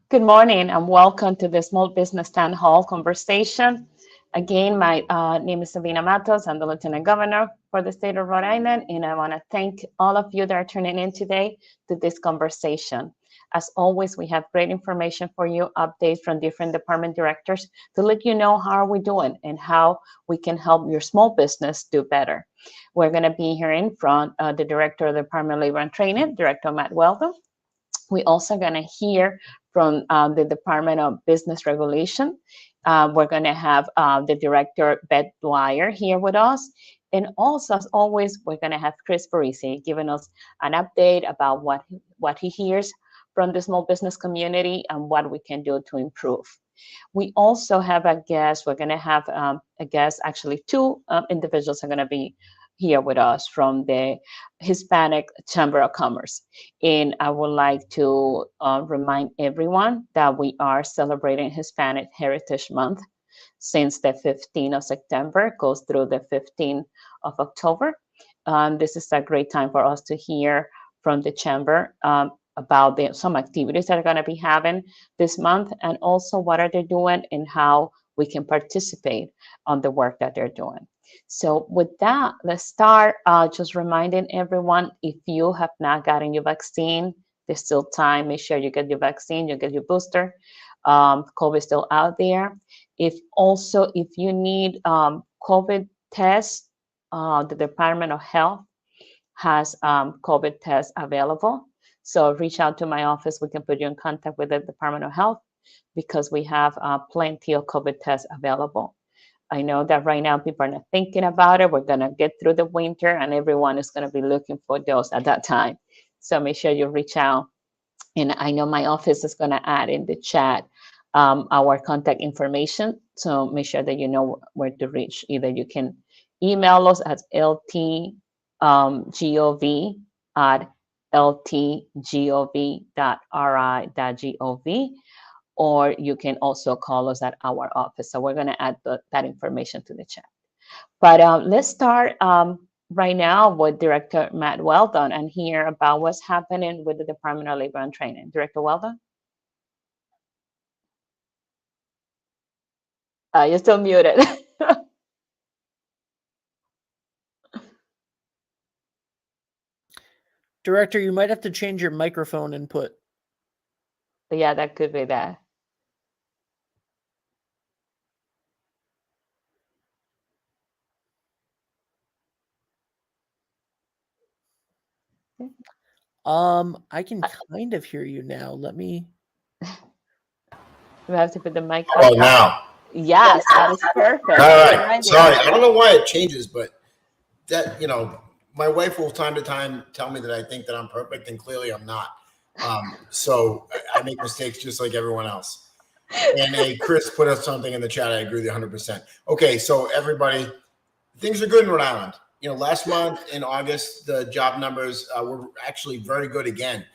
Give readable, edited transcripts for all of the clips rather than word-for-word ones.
Good morning and welcome to the Small Business Town Hall conversation. Again, my name is Sabina Matos. I'm the Lieutenant Governor for the state of Rhode Island, and I want to thank all of you that are tuning in today to this conversation. As always, we have great information for you, updates from different department directors to let you know how are we doing and how we can help your small business do better. We're going to be hearing from the Director of the Department of Labor and Training, Director Matt Weldon. We also going to hear from the Department of Business Regulation. We're going to have the director, Beth Dwyer, here with us. And also, as always, we're going to have Chris Parisi giving us an update about what he hears from the small business community and what we can do to improve. We also have a guest. We're going to have a guest, actually, two individuals are going to be here with us from the Hispanic Chamber of Commerce. And I would like to remind everyone that we are celebrating Hispanic Heritage Month since the 15th of September, goes through the 15th of October. This is a great time for us to hear from the Chamber about some activities that are going to be having this month, and also what are they doing and how we can participate on the work that they're doing. So with that, let's start just reminding everyone, if you have not gotten your vaccine, there's still time. Make sure you get your vaccine, you get your booster. COVID is still out there. If you need COVID tests, the Department of Health has COVID tests available. So reach out to my office. We can put you in contact with the Department of Health because we have plenty of COVID tests available. I know that right now people are not thinking about it. We're going to get through the winter and everyone is going to be looking for those at that time. So make sure you reach out. And I know my office is going to add in the chat our contact information. So make sure that you know where to reach. Either you can email us at ltgov at ltgov.ri.gov, or you can also call us at our office. So we're going to add that information to the chat. But let's start right now with Director Matt Weldon and hear about what's happening with the Department of Labor and Training. Director Weldon? You're still muted. Director, you might have to change your microphone input. Yeah, that could be that. I can kind of hear you now. Let me. We have to put the mic. Oh, now. Yes, that is perfect. All right. Sorry, I don't know why it changes, but that, my wife will time to time tell me that I think that I'm perfect, and clearly I'm not. So I make mistakes just like everyone else. And Chris put us something in the chat. I agree with you 100%. Okay, so everybody, things are good in Rhode Island. Last month in August, the job numbers were actually very good again.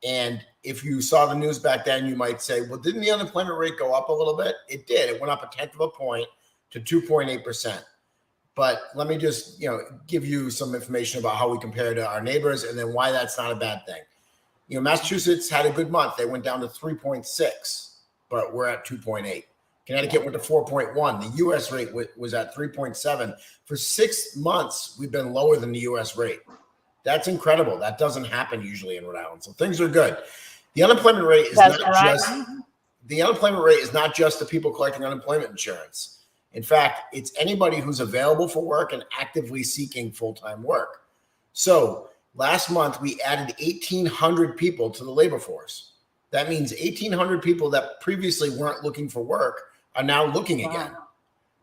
And if you saw the news back then, you might say, well, didn't the unemployment rate go up a little bit? It did. It went up 1/10 of a point to 2.8%. But let me just, give you some information about how we compare to our neighbors and then why that's not a bad thing. Massachusetts had a good month. They went down to 3.6, but we're at 2.8. Connecticut went to 4.1. The U.S. rate was at 3.7. For 6 months, we've been lower than the U.S. rate. That's incredible. That doesn't happen usually in Rhode Island. So things are good. The unemployment rate is not just the people collecting unemployment insurance. In fact, it's anybody who's available for work and actively seeking full-time work. So last month, we added 1,800 people to the labor force. That means 1,800 people that previously weren't looking for work are now looking again.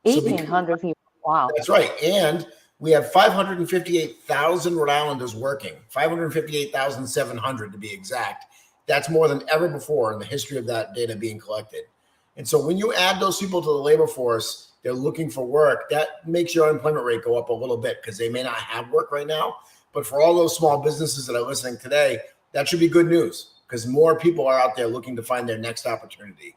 1,800 people. Wow. That's right. And we have 558,000 Rhode Islanders working, 558,700 to be exact. That's more than ever before in the history of that data being collected. And so when you add those people to the labor force, they're looking for work, that makes your unemployment rate go up a little bit because they may not have work right now. But for all those small businesses that are listening today, that should be good news because more people are out there looking to find their next opportunity.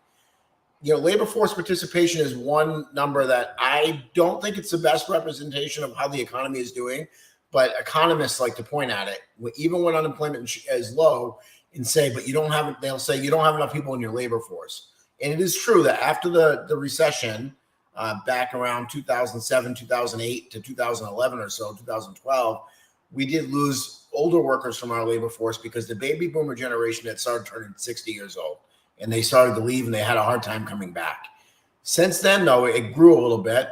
Labor force participation is one number that I don't think it's the best representation of how the economy is doing, but economists like to point at it. Even when unemployment is low, and say, but you don't have, they'll say you don't have enough people in your labor force. And it is true that after the recession, back around 2007, 2008 to 2011 or so, 2012, we did lose older workers from our labor force because the baby boomer generation had started turning 60 years old and they started to leave and they had a hard time coming back. Since then, though, it grew a little bit.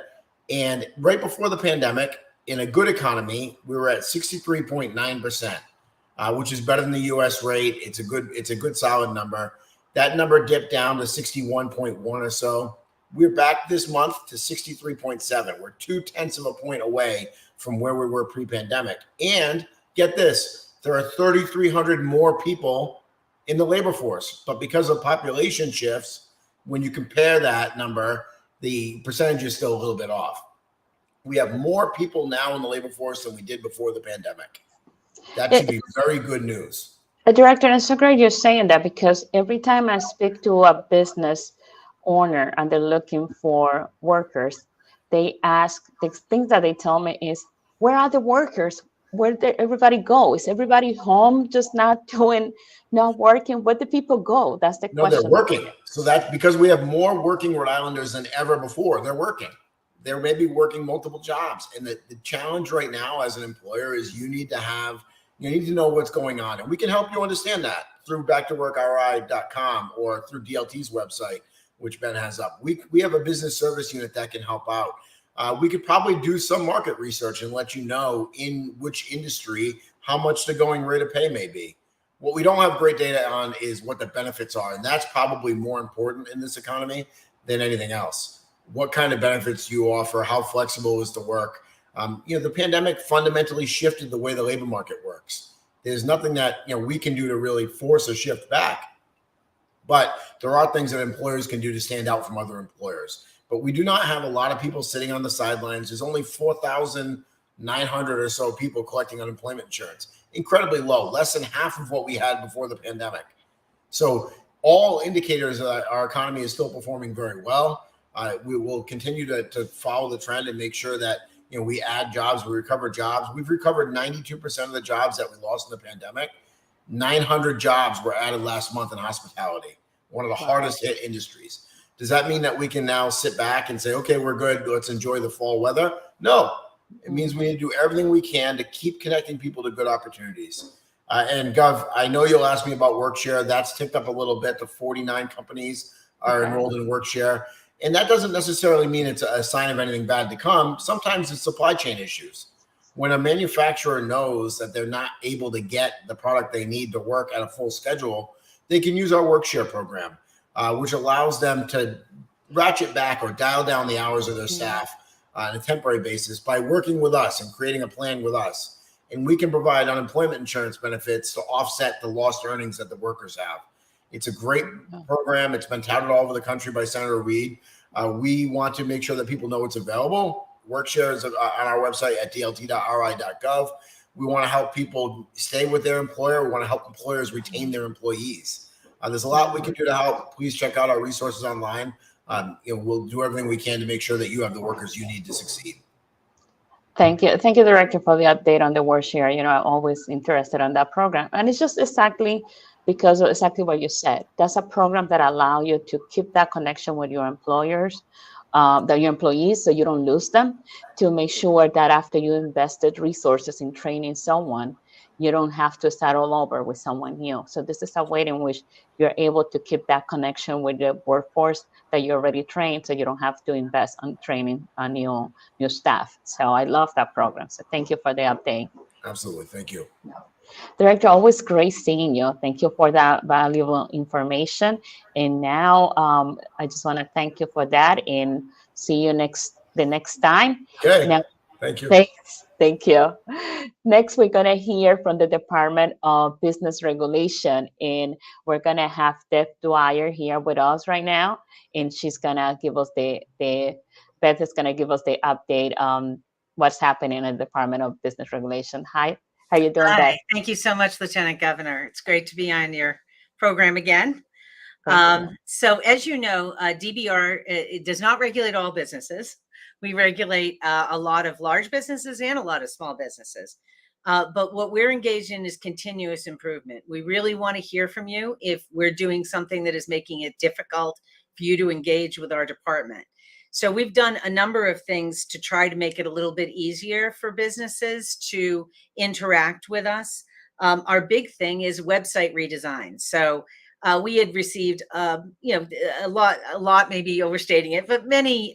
And right before the pandemic, in a good economy, we were at 63.9%, which is better than the US rate. It's a good solid number. That number dipped down to 61.1 or so. We're back this month to 63.7. We're 0.2 of a point away from where we were pre-pandemic. And get this, there are 3,300 more people in the labor force. But because of population shifts, when you compare that number, the percentage is still a little bit off. We have more people now in the labor force than we did before the pandemic. That should be very good news. Director, it's so great you're saying that, because every time I speak to a business owner and they're looking for workers, they ask, the things that they tell me is, where are the workers? Where did everybody go? Is everybody home just not working? Where do people go? That's the question. No, they're working. So that's because we have more working Rhode Islanders than ever before. They're working. They're maybe working multiple jobs. And the challenge right now as an employer is you need to know what's going on. And we can help you understand that through backtoworkri.com or through DLT's website, which Ben has up. We have a business service unit that can help out. We could probably do some market research and let you know in which industry, how much the going rate of pay may be. What we don't have great data on is what the benefits are. And that's probably more important in this economy than anything else. What kind of benefits do you offer? How flexible is the work? The pandemic fundamentally shifted the way the labor market works. There's nothing that we can do to really force a shift back, but there are things that employers can do to stand out from other employers. But we do not have a lot of people sitting on the sidelines. There's only 4,900 or so people collecting unemployment insurance. Incredibly low, less than half of what we had before the pandemic. So all indicators that our economy is still performing very well. We will continue to follow the trend and make sure that we add jobs, we recover jobs. We've recovered 92% of the jobs that we lost in the pandemic. 900 jobs were added last month in hospitality, one of the hardest hit industries. Does that mean that we can now sit back and say, okay, we're good, let's enjoy the fall weather? No, it means we need to do everything we can to keep connecting people to good opportunities. And Gov, I know you'll ask me about WorkShare. That's ticked up a little bit to 49 companies are enrolled in WorkShare. And that doesn't necessarily mean it's a sign of anything bad to come. Sometimes it's supply chain issues. When a manufacturer knows that they're not able to get the product they need to work at a full schedule, they can use our WorkShare program, which allows them to ratchet back or dial down the hours of their staff on a temporary basis by working with us and creating a plan with us. And we can provide unemployment insurance benefits to offset the lost earnings that the workers have. It's a great program. It's been touted all over the country by Senator Reed. We want to make sure that people know it's available. WorkShare is on our website at dlt.ri.gov. We want to help people stay with their employer. We want to help employers retain their employees. There's a lot we can do to help. Please check out our resources online. We'll do everything we can to make sure that you have the workers you need to succeed. Thank you, Director, for the update on the WorkShare. I'm always interested in that program, and it's just exactly because of exactly what you said. That's a program that allows you to keep that connection with your employers, your employees, so you don't lose them, to make sure that after you invested resources in training someone, you don't have to start all over with someone new. So this is a way in which you're able to keep that connection with the workforce that you already trained, so you don't have to invest on training a new staff. So I love that program. So thank you for the update. Absolutely. Thank you. Director, always great seeing you. Thank you for that valuable information. And now I just want to thank you for that and see you the next time. Okay. Now, thank you. Thank you. Next, we're going to hear from the Department of Business Regulation, and we're going to have Beth Dwyer here with us right now, and she's going to give us Beth is going to give us the update on what's happening in the Department of Business Regulation. Hi. How you doing, Beth? Thank you so much, Lieutenant Governor. It's great to be on your program again. So as you know, DBR, it does not regulate all businesses. We regulate a lot of large businesses and a lot of small businesses. But what we're engaged in is continuous improvement. We really want to hear from you if we're doing something that is making it difficult for you to engage with our department. So we've done a number of things to try to make it a little bit easier for businesses to interact with us. Our big thing is website redesign. So we had received, a lot, maybe overstating it, but many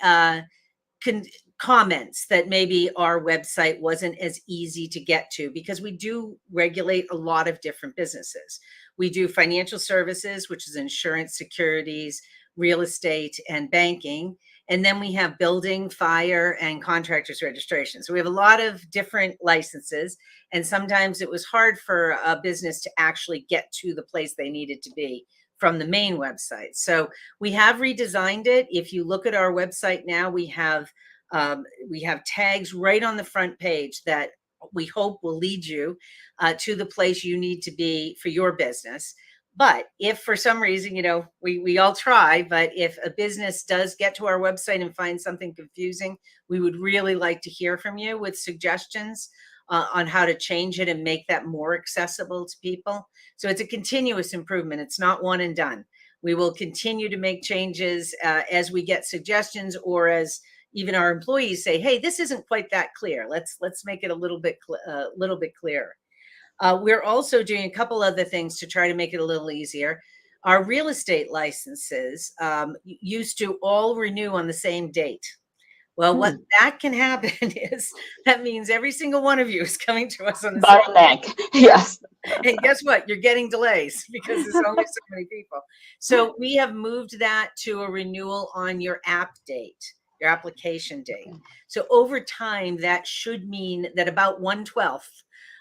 comments that maybe our website wasn't as easy to get to, because we do regulate a lot of different businesses. We do financial services, which is insurance, securities, real estate, and banking. And then we have building, fire, and contractors registration. So we have a lot of different licenses. And sometimes it was hard for a business to actually get to the place they needed to be from the main website. So we have redesigned it. If you look at our website now, we have tags right on the front page that we hope will lead you to the place you need to be for your business. But if for some reason, we all try, but if a business does get to our website and find something confusing, we would really like to hear from you with suggestions on how to change it and make that more accessible to people. So it's a continuous improvement. It's not one and done. We will continue to make changes as we get suggestions, or as even our employees say, hey, this isn't quite that clear. Let's make it a little bit clearer. We're also doing a couple other things to try to make it a little easier. Our real estate licenses used to all renew on the same date. Well, what that can happen is that means every single one of you is coming to us on the same Bottleneck. Yes. And guess what? You're getting delays because there's only so many people. So we have moved that to a renewal on your app date, your application date. So over time, that should mean that about 1/12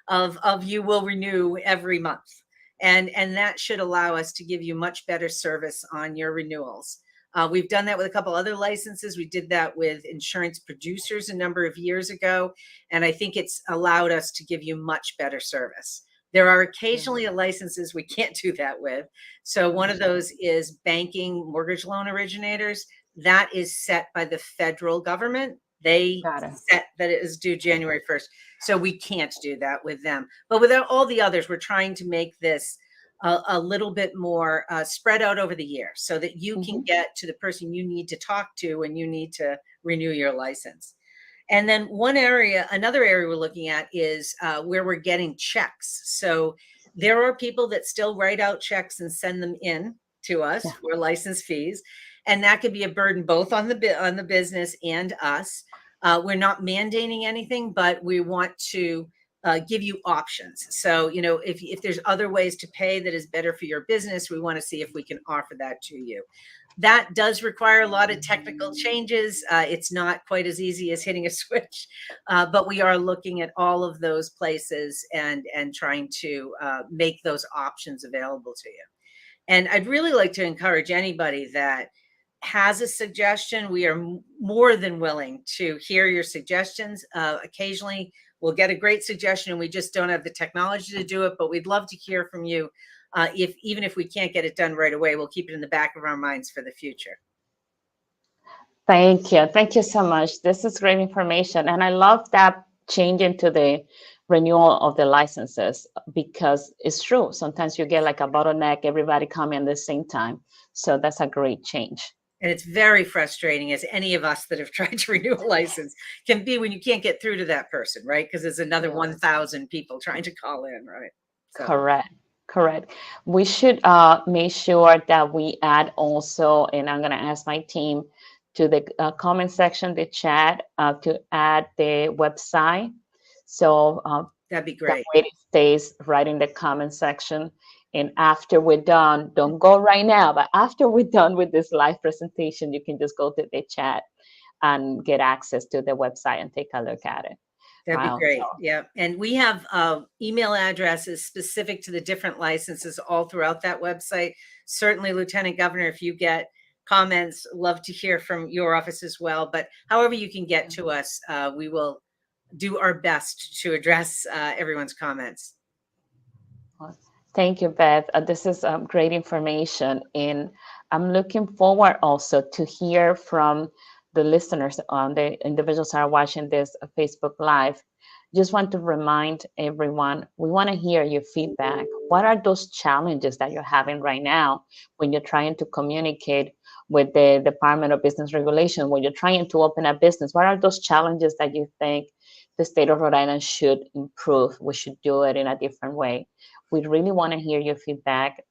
of you will renew every month. And that should allow us to give you much better service on your renewals. We've done that with a couple other licenses. We did that with insurance producers a number of years ago, and I think it's allowed us to give you much better service. There are occasionally licenses we can't do that with. So one of those is banking mortgage loan originators. That is set by the federal government. They set that it is due January 1st. So we can't do that with them. But with all the others, we're trying to make this a little bit more spread out over the year so that you can get to the person you need to talk to when you need to renew your license. And then another area we're looking at is where we're getting checks. So there are people that still write out checks and send them in to us for license fees. And that could be a burden both on the business and us. We're not mandating anything, but we want to give you options. So, if there's other ways to pay that is better for your business, we want to see if we can offer that to you. That does require a lot of technical changes. It's not quite as easy as hitting a switch, but we are looking at all of those places and trying to make those options available to you. And I'd really like to encourage anybody that has a suggestion. We are more than willing to hear your suggestions. Occasionally we'll get a great suggestion and we just don't have the technology to do it, but we'd love to hear from you. Even if we can't get it done right away, we'll keep it in the back of our minds for the future. Thank you. Thank you so much. This is great information. And I love that change into the renewal of the licenses, because it's true. Sometimes you get like a bottleneck, everybody coming at the same time. So that's a great change. And it's very frustrating, as any of us that have tried to renew a license can be, when you can't get through to that person, right? Because there's another 1,000 people trying to call in, right? So. Correct. We should make sure that we add also, and I'm going to ask my team to the comment section, the chat, to add the website. So that'd be great. That way it stays right in the comment section. And after we're done, don't go right now, but after we're done with this live presentation, you can just go to the chat and get access to the website and take a look at it. That'd be great. Yeah. And we have email addresses specific to the different licenses all throughout that website. Certainly, Lieutenant Governor, if you get comments, love to hear from your office as well. But however you can get to us, we will do our best to address everyone's comments. Thank you, Beth. This is great information. And I'm looking forward also to hear from the listeners, on the individuals who are watching this Facebook Live. Just want to remind everyone, we want to hear your feedback. What are those challenges that you're having right now when you're trying to communicate with the Department of Business Regulation, when you're trying to open a business? What are those challenges that you think the state of Rhode Island should improve? We should do it in a different way. We really want to hear your feedback.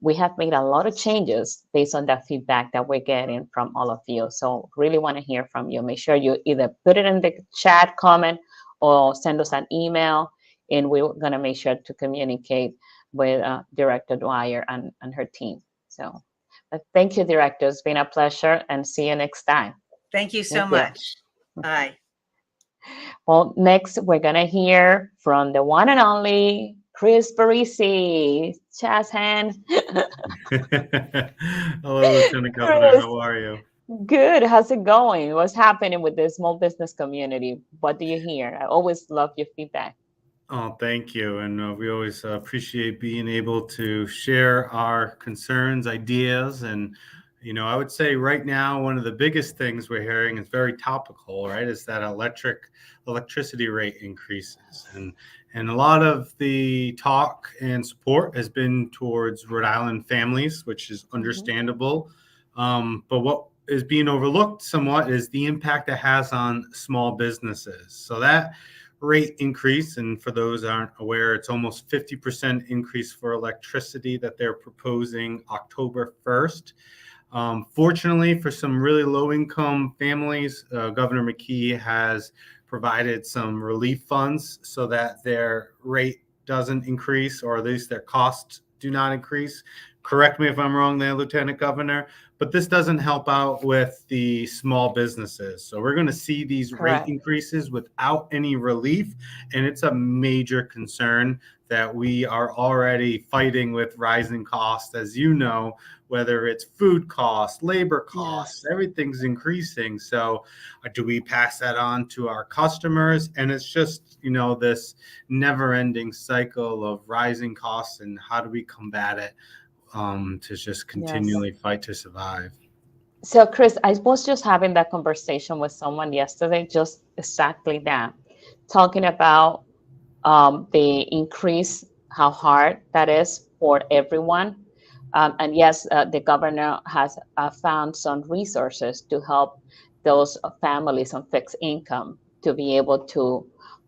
We have made a lot of changes based on that feedback that we're getting from all of you. So really want to hear from you. Make sure you either put it in the chat comment or send us an email, and we're going to make sure to communicate with Director Dwyer and her team. So but thank you, Director. It's been a pleasure, and see you next time. Thank you so Thank you. much. Bye. Well, next we're going to hear from the one and only Chris Parisi. Chaz hand. Hello, Lieutenant Governor. Chris. How are you? Good. How's it going? What's happening with the small business community? What do you hear? I always love your feedback. Oh, thank you. And we always appreciate being able to share our concerns, ideas. And, you know, I would say right now, one of the biggest things we're hearing is very topical, right? Is that electricity rate increases. And a lot of the talk and support has been towards Rhode Island families, which is understandable. But what is being overlooked somewhat is the impact it has on small businesses. So that rate increase, and for those that aren't aware, it's almost 50% increase for electricity that they're proposing October 1st. Fortunately, for some really low-income families, Governor Mejia has provided some relief funds so that their rate doesn't increase, or at least their costs do not increase. Correct me if I'm wrong there, Lieutenant Governor, but this doesn't help out with the small businesses. So we're going to see these Correct. rate increases without any relief. And it's a major concern that we are already fighting with rising costs. As you know, whether it's food costs, labor costs, everything's increasing. So do we pass that on to our customers? And it's just, you know, this never ending cycle of rising costs, and how do we combat it? To just continually fight to survive. So, Chris, I was just having that conversation with someone yesterday, just exactly that, talking about the increase, how hard that is for everyone. And yes, the governor has found some resources to help those families on fixed income to be able to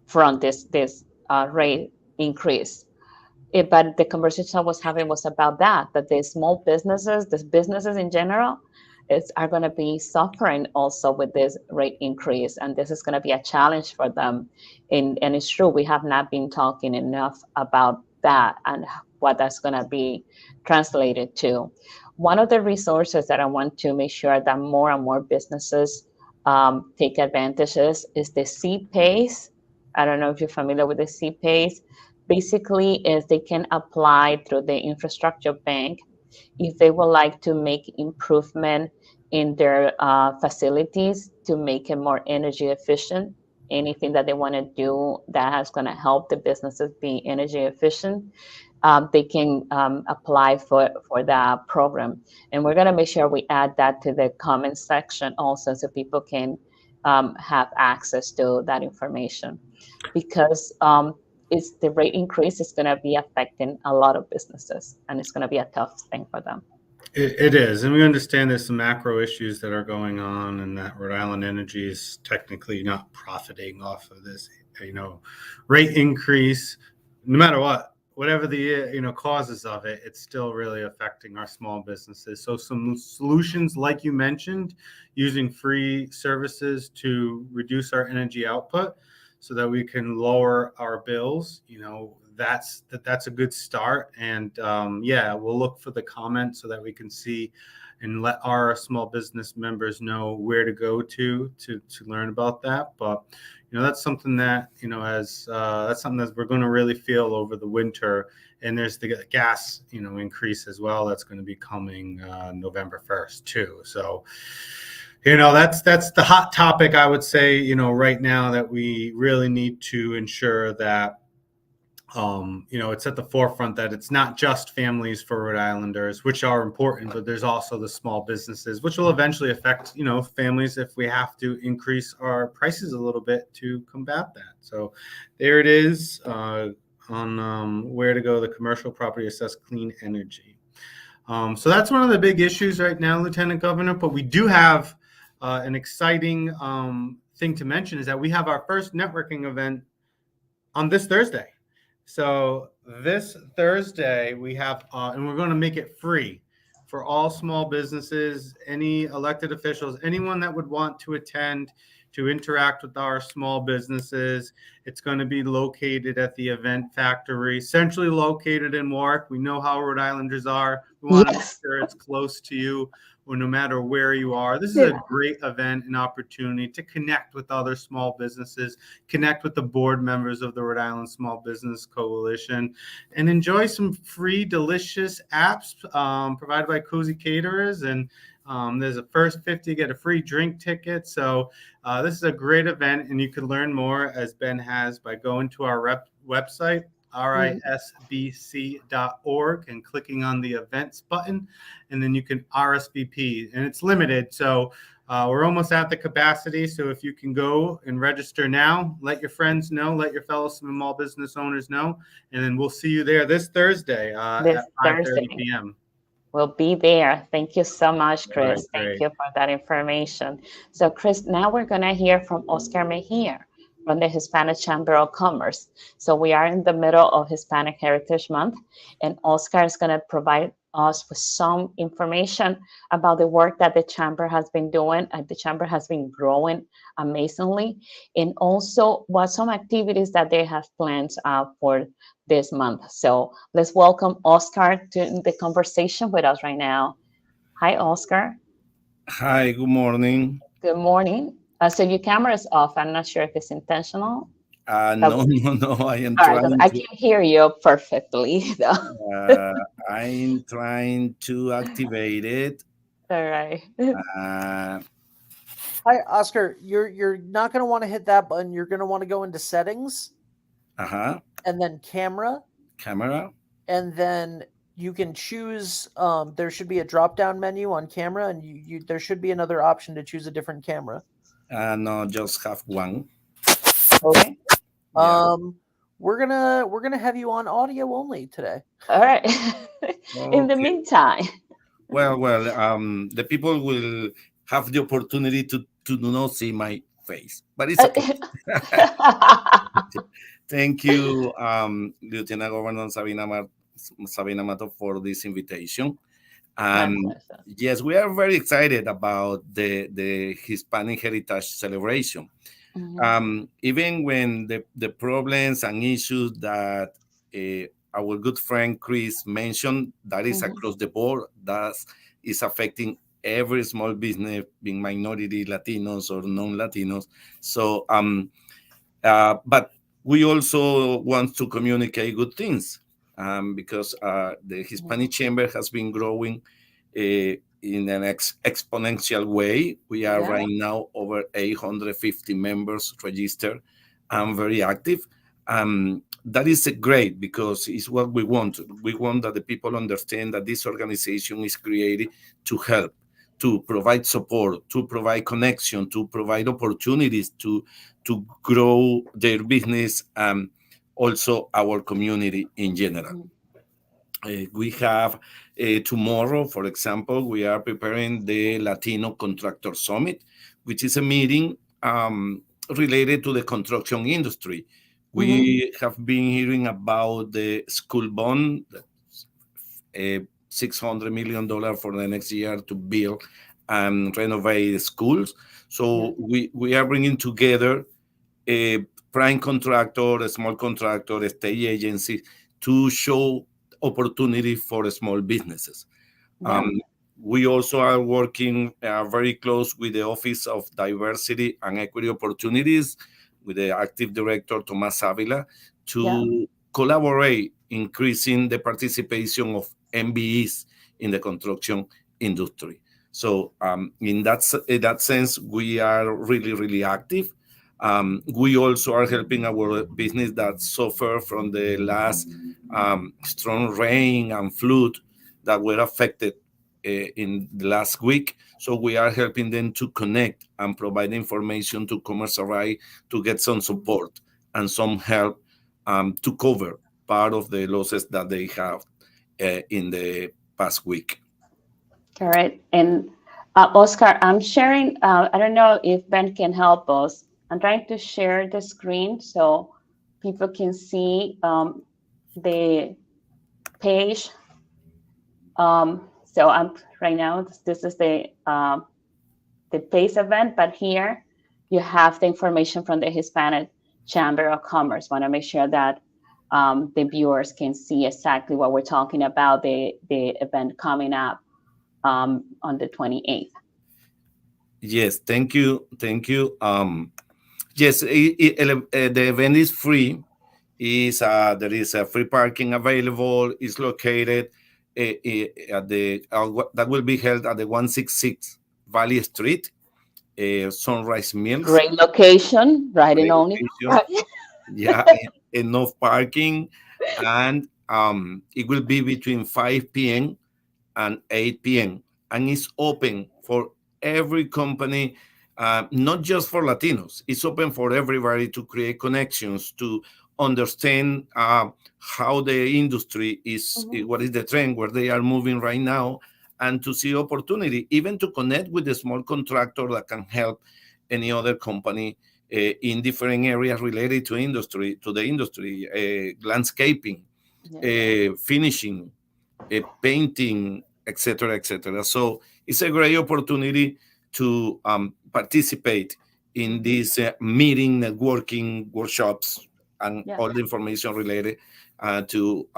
front this rate increase. But the conversation I was having was about that the small businesses, the businesses in general, are going to be suffering also with this rate increase. And this is going to be a challenge for them. And it's true, we have not been talking enough about that and what that's going to be translated to. One of the resources that I want to make sure that more and more businesses take advantage of is the CPACE. I don't know if you're familiar with the CPACE. Basically, is they can apply through the infrastructure bank if they would like to make improvement in their facilities to make it more energy efficient. Anything that they want to do that is going to help the businesses be energy efficient, they can apply for that program. And we're going to make sure we add that to the comment section also, so people can have access to that information, because it's the rate increase is going to be affecting a lot of businesses, and it's going to be a tough thing for them. It is, and we understand there's some macro issues that are going on, and that Rhode Island Energy is technically not profiting off of this, you know, rate increase. No matter whatever the causes of it, it's still really affecting our small businesses. So some solutions, like you mentioned, using free services to reduce our energy output, so that we can lower our bills, you know, that's a good start. And we'll look for the comment so that we can see and let our small business members know where to go to learn about that. But you know, that's something that, you know, that's something that we're going to really feel over the winter. And there's the gas, you know, increase as well. That's going to be coming November 1st too. So, you know, that's the hot topic, I would say, you know, right now, that we really need to ensure that it's at the forefront that it's not just families for Rhode Islanders, which are important, but there's also the small businesses, which will eventually affect, families if we have to increase our prices a little bit to combat that. So there it is on where to go, the commercial property assessed clean energy. So that's one of the big issues right now, Lieutenant Governor, but we do have an exciting thing to mention is that we have our first networking event on this Thursday. So this Thursday we have, and we're going to make it free for all small businesses, any elected officials, anyone that would want to attend to interact with our small businesses. It's going to be located at the Event Factory, centrally located in Warwick. We know how Rhode Islanders are. We want to make sure it's close to you, or no matter where you are. This is a great event, an opportunity to connect with other small businesses, connect with the board members of the Rhode Island Small Business Coalition, and enjoy some free, delicious apps provided by Cozy Caterers. And there's a first 50 get a free drink ticket. So this is a great event, and you can learn more, as Ben has, by going to our website, risbc.org, and clicking on the events button, and then you can RSVP, and it's limited. So we're almost at the capacity. So if you can go and register now, let your friends know, let your fellow small business owners know, and then we'll see you there this Thursday at 5:30 p.m. We'll be there. Thank you so much, Chris. Right, Thank you for that information. So, Chris, now we're going to hear from Oscar Mejia from the Hispanic Chamber of Commerce. So we are in the middle of Hispanic Heritage Month, and Oscar is going to provide us with some information about the work that the Chamber has been doing. The Chamber has been growing amazingly, and also what some activities that they have planned for this month. So let's welcome Oscar to the conversation with us right now. Hi, Oscar. Hi, good morning. Good morning. So your camera is off. I'm not sure if it's intentional. No, I am All right, trying I to, can hear you perfectly. I'm trying to activate it. All right. Hi, Oscar. You're not going to want to hit that button. You're going to want to go into settings, and then camera, and then you can choose. There should be a drop-down menu on camera, and there should be another option to choose a different camera. No, just have one. Okay. Yeah. We're gonna have you on audio only today. All right. In the Okay. meantime. Well, the people will have the opportunity to not see my face, but it's okay. Thank you, Lieutenant Governor Sabina Matos, for this invitation. Yes, we are very excited about the Hispanic Heritage Celebration. Mhm. Even when the problems and issues that our good friend Chris mentioned, that is across the board, that is affecting every small business, being minority, Latinos or non-Latinos. So, but we also want to communicate good things because the Hispanic Chamber has been growing in an exponential way. We are right now over 850 members registered and very active. That is great because it's what we want. We want that the people understand that this organization is created to help, to provide support, to provide connection, to provide opportunities to grow their business and also our community in general. We have tomorrow, for example, we are preparing the Latino Contractor Summit, which is a meeting related to the construction industry. We have been hearing about the school bond, $600 million for the next year to build and renovate schools. So we are bringing together a prime contractor, a small contractor, a state agency to show opportunity for small businesses. We also are working very close with the Office of Diversity and Equity Opportunities with the active director, Tomas Avila, to collaborate, increasing the participation of MBEs in the construction industry. So in that sense, we are really, really active. We also are helping our business that suffer from the last strong rain and flood that were affected in the last week. So we are helping them to connect and provide information to Commerce Array to get some support and some help to cover part of the losses that they have in the past week. All right. And Oscar, I'm sharing, I don't know if Ben can help us. I'm trying to share the screen so people can see the page. So I'm right now, this is the PACE event, but here you have the information from the Hispanic Chamber of Commerce. Want to make sure that the viewers can see exactly what we're talking about, the event coming up on the 28th. Yes, thank you. Yes, the event is free. There is a free parking available. It's located at the that will be held at the 166 Valley Street, Sunrise Mills. Great location, right in only. Yeah, enough parking, and it will be between 5 p.m. and 8 p.m. and it's open for every company, not just for Latinos. It's open for everybody to create connections, to understand how the industry is, what is the trend, where they are moving right now, and to see opportunity, even to connect with the small contractor that can help any other company in different areas related to the industry, landscaping, finishing, painting, etc., etc. So it's a great opportunity to participate in these meeting, networking, workshops, and all the information related to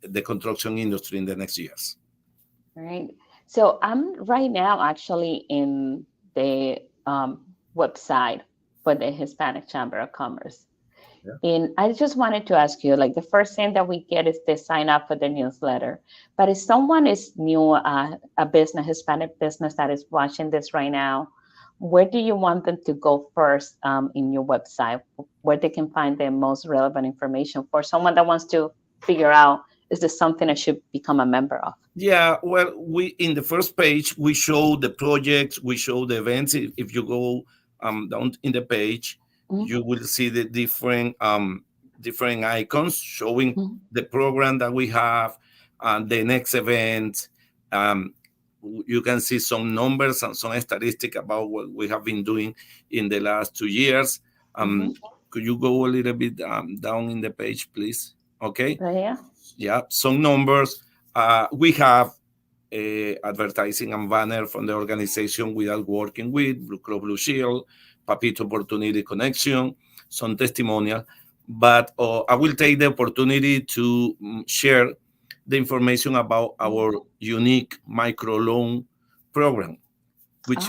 the construction industry in the next years. Right. So I'm right now actually in the website for the Hispanic Chamber of Commerce. Yeah. And I just wanted to ask you, like the first thing that we get is the sign up for the newsletter. But if someone is new, a business, Hispanic business that is watching this right now, where do you want them to go first in your website, where they can find the most relevant information for someone that wants to figure out, is this something I should become a member of? Yeah, well, we in the first page, we show the projects, we show the events. If you go down in the page, you will see the different icons showing the program that we have and the next event. You can see some numbers and some statistics about what we have been doing in the last 2 years. Could you go a little bit down in the page, please? Okay. Yeah, some numbers. We have advertising and banner from the organization we are working with, Blue Cross Blue Shield, Papito Opportunity Connection, some testimonial. But I will take the opportunity to share the information about our unique microloan program, which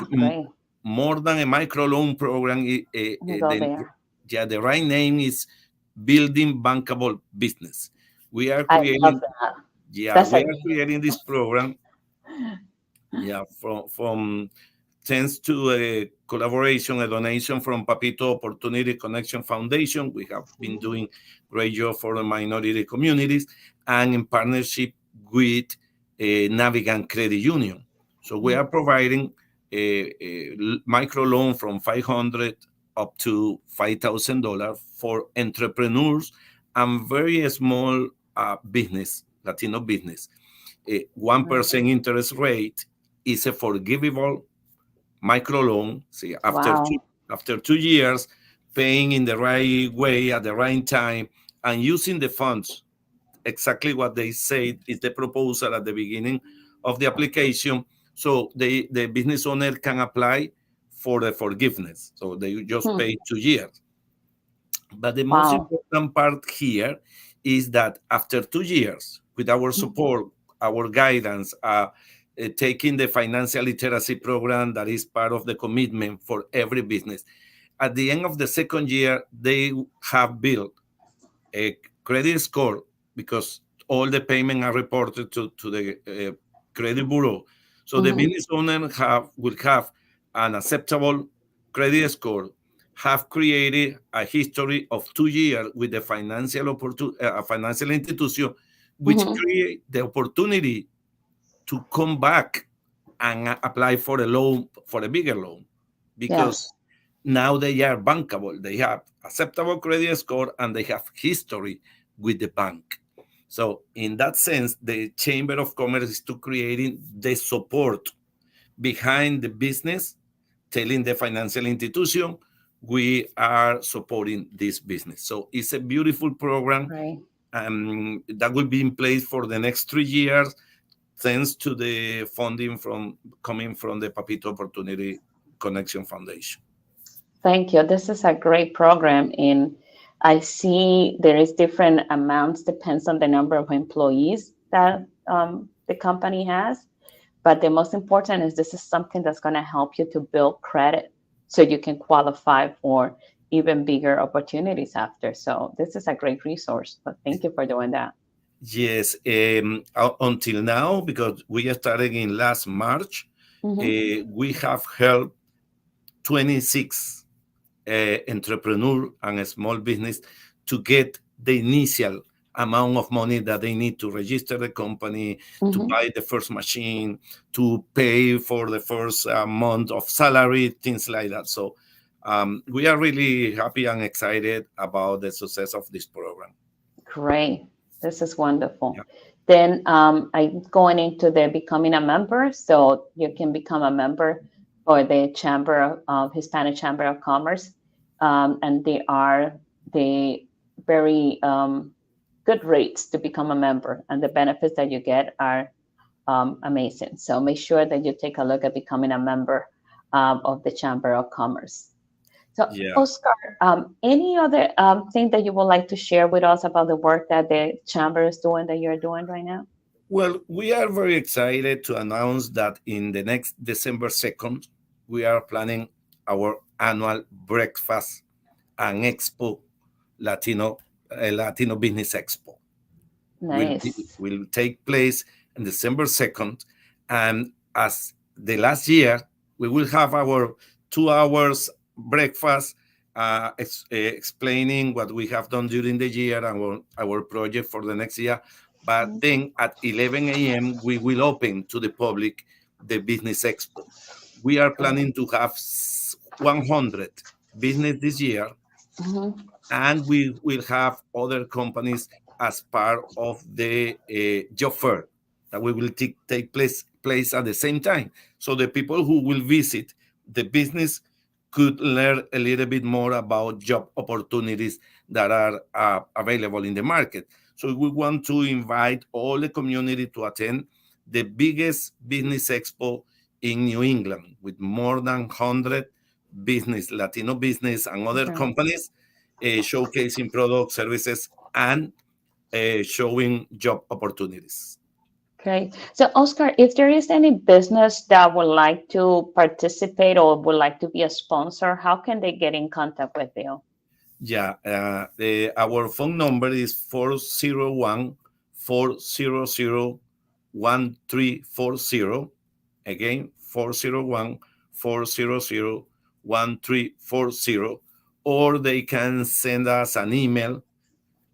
more than a microloan program, the right name is Building Bankable Business. We are creating, we are creating this program, from thanks to a collaboration, a donation from Papito Opportunity Connection Foundation. We have been doing great job for the minority communities and in partnership with Navigant Credit Union. So we are providing a microloan from $500 up to $5,000 for entrepreneurs and very small business, Latino business. 1% interest rate is a forgivable microloan. See, after 2 years, paying in the right way at the right time and using the funds exactly what they said is the proposal at the beginning of the application. So the business owner can apply for the forgiveness. So they just pay 2 years. But the most important part here is that after 2 years, with our support, our guidance, taking the financial literacy program that is part of the commitment for every business, at the end of the second year, they have built a credit score because all the payments are reported to the credit bureau. So the business owner will have an acceptable credit score, have created a history of 2 years with the financial institution, which create the opportunity to come back and apply for a loan, for a bigger loan, because now they are bankable. They have acceptable credit score and they have history with the bank. So in that sense, the Chamber of Commerce is to creating the support behind the business, telling the financial institution, we are supporting this business. So it's a beautiful program that will be in place for the next 3 years, thanks to the funding coming from the Papito Opportunity Connection Foundation. Thank you. This is a great program. And I see there is different amounts, depends on the number of employees that the company has. But the most important is this is something that's going to help you to build credit so you can qualify for even bigger opportunities after. So this is a great resource. But thank you for doing that. Yes. Until now, because we started in last March, we have helped 26 entrepreneur and a small business to get the initial amount of money that they need to register the company, to buy the first machine, to pay for the first month of salary, things like that. So we are really happy and excited about the success of this program. Great. This is wonderful. Yeah. Then I'm going into the becoming a member. So you can become a member for the Hispanic Chamber of Commerce. And they are the very good rates to become a member, and the benefits that you get are amazing. So make sure that you take a look at becoming a member of the Chamber of Commerce. So Oscar, any other thing that you would like to share with us about the work that the Chamber is doing, that you're doing right now? Well, we are very excited to announce that in the next December 2nd, we are planning our annual breakfast and Expo, Latino Business Expo. Nice. Will take place on December 2nd. And as the last year, we will have our 2 hours breakfast explaining what we have done during the year and our project for the next year. But then at 11 a.m., we will open to the public the Business Expo. We are planning to have 100 business this year, and we will have other companies as part of the job fair that we will take place at the same time. So the people who will visit the business could learn a little bit more about job opportunities that are available in the market. So we want to invite all the community to attend the biggest business expo in New England, with more than 100 business, Latino business and other companies showcasing products, services, and showing job opportunities. Okay. So Oscar, if there is any business that would like to participate or would like to be a sponsor, how can they get in contact with you? Yeah, our phone number is 401-400-1340. Again, 401-400-1340. Or they can send us an email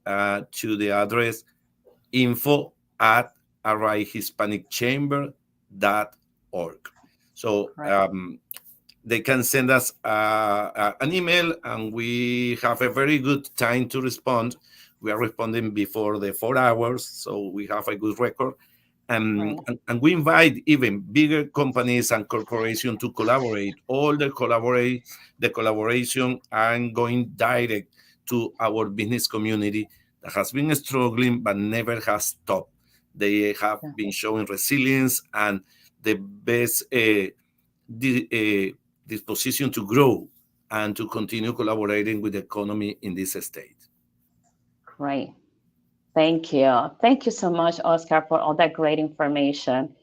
to the address info@arrayhispanicchamber.org. So they can send us an email, and we have a very good time to respond. We are responding before the 4 hours, so we have a good record. And we invite even bigger companies and corporations to collaborate. All the collaboration and going direct to our business community that has been struggling but never has stopped. They have been showing resilience and the best disposition to grow and to continue collaborating with the economy in this state. Great. Thank you. Thank you so much, Oscar, for all that great information.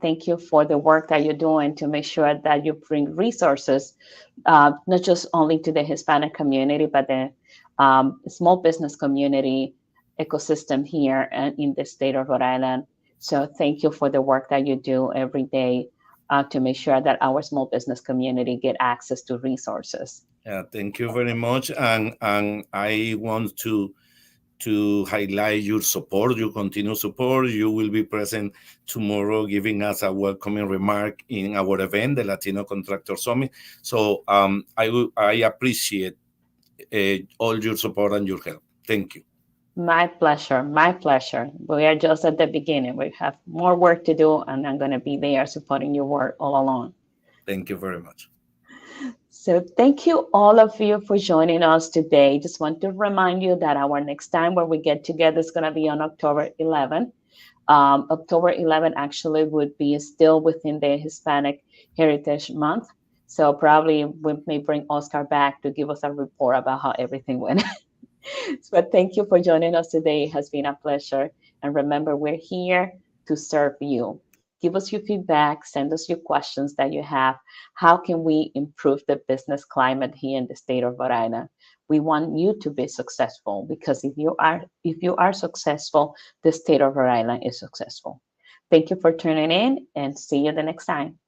Thank you for the work that you're doing to make sure that you bring resources, not just only to the Hispanic community, but the small business community ecosystem here in the state of Rhode Island. So thank you for the work that you do every day to make sure that our small business community get access to resources. Thank you very much. And I want to highlight your support, your continued support. You will be present tomorrow giving us a welcoming remark in our event, the Latino Contractor Summit. So I appreciate all your support and your help. Thank you. My pleasure. My pleasure. We are just at the beginning. We have more work to do, and I'm going to be there supporting your work all along. Thank you very much. So thank you all of you for joining us today. Just want to remind you that our next time where we get together is going to be on October 11th. October 11th actually would be still within the Hispanic Heritage Month. So probably we may bring Oscar back to give us a report about how everything went. But thank you for joining us today. It has been a pleasure. And remember, we're here to serve you. Give us your feedback, send us your questions that you have. How can we improve the business climate here in the state of Rhode Island? We want you to be successful, because if you are successful, the state of Rhode Island is successful. Thank you for tuning in, and see you the next time.